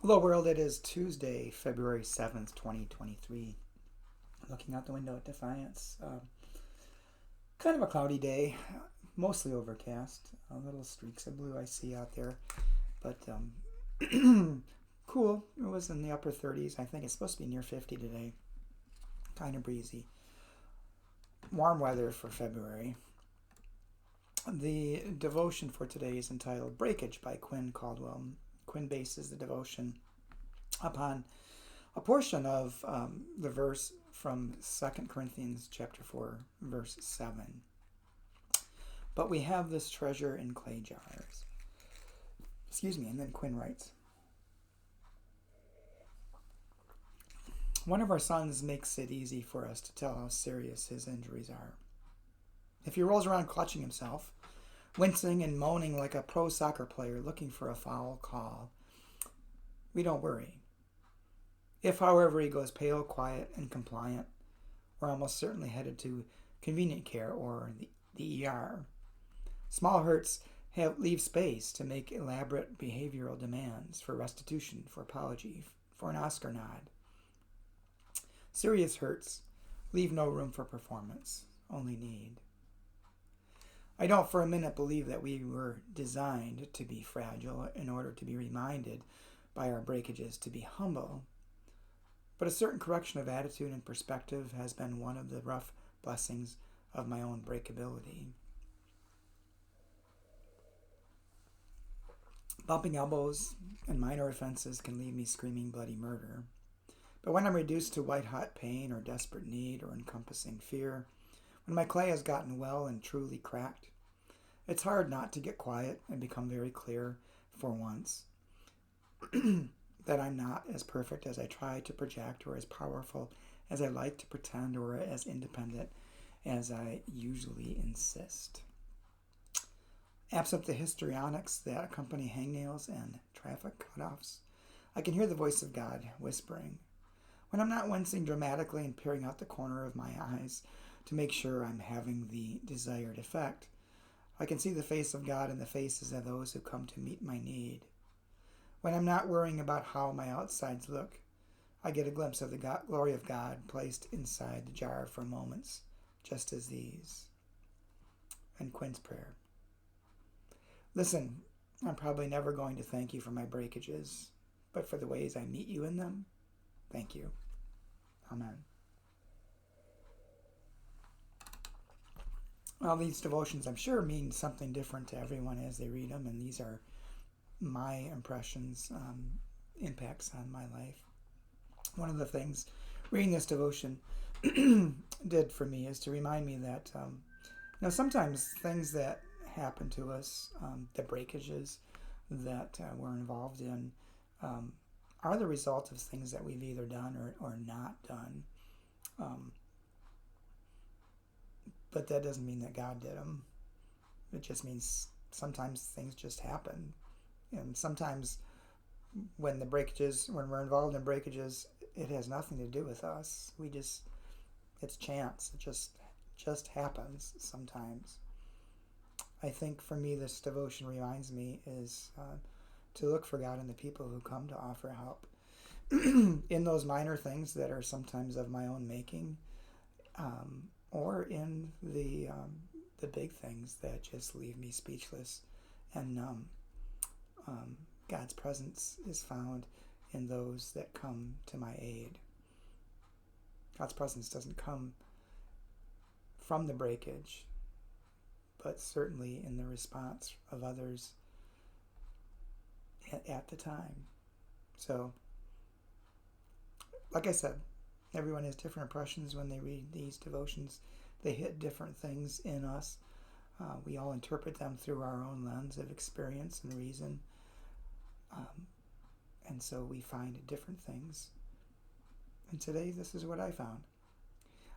Hello world, it is Tuesday, February 7th, 2023. Looking out the window at Defiance. Kind of a cloudy day, mostly overcast. Little streaks of blue I see out there. But cool. It was in the upper 30s. I think it's supposed to be near 50 today. Kind of breezy. Warm weather for February. The devotion for today is entitled Breakage by Quinn Caldwell. Quinn bases the devotion upon a portion of the verse from 2 Corinthians chapter 4, verse 7. But we have this treasure in clay jars. And then Quinn writes, one of our sons makes it easy for us to tell how serious his injuries are. If he rolls around clutching himself, wincing and moaning like a pro soccer player looking for a foul call, we don't worry. If, however, he goes pale, quiet, and compliant, we're almost certainly headed to convenient care or the ER. Small hurts leave space to make elaborate behavioral demands for restitution, for apology, for an Oscar nod. Serious hurts leave no room for performance, only need. I don't for a minute believe that we were designed to be fragile in order to be reminded by our breakages to be humble. But a certain correction of attitude and perspective has been one of the rough blessings of my own breakability. Bumping elbows and minor offenses can leave me screaming bloody murder. But when I'm reduced to white-hot pain or desperate need or encompassing fear, when my clay has gotten well and truly cracked, it's hard not to get quiet and become very clear for once that I'm not as perfect as I try to project or as powerful as I like to pretend or as independent as I usually insist. Absent the histrionics that accompany hangnails and traffic cutoffs, I can hear the voice of God whispering. When I'm not wincing dramatically and peering out the corner of my eyes to make sure I'm having the desired effect, I can see the face of God in the faces of those who come to meet my need. When I'm not worrying about how my outsides look, I get a glimpse of the glory of God placed inside the jar for moments, just as these. And Quinn's prayer. Listen, I'm probably never going to thank you for my breakages, but for the ways I meet you in them, thank you. Amen. Well, these devotions, I'm sure, mean something different to everyone as they read them, and these are my impressions, impacts on my life. One of the things reading this devotion did for me is to remind me that, sometimes things that happen to us, the breakages that we're involved in, are the result of things that we've either done or not done. But that doesn't mean that God did them. It just means sometimes things just happen. And sometimes when we're involved in breakages, it has nothing to do with us. It's chance. It just happens sometimes. I think for me, this devotion reminds me is to look for God in the people who come to offer help in those minor things that are sometimes of my own making, or in the big things that just leave me speechless and numb. God's presence is found in those that come to my aid. God's presence doesn't come from the breakage, but certainly in the response of others at the time. So, like I said, everyone has different impressions when they read these devotions. They hit different things in us. We all interpret them through our own lens of experience and reason. And so we find different things. And today, this is what I found.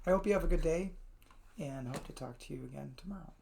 I hope you have a good day, and hope to talk to you again tomorrow.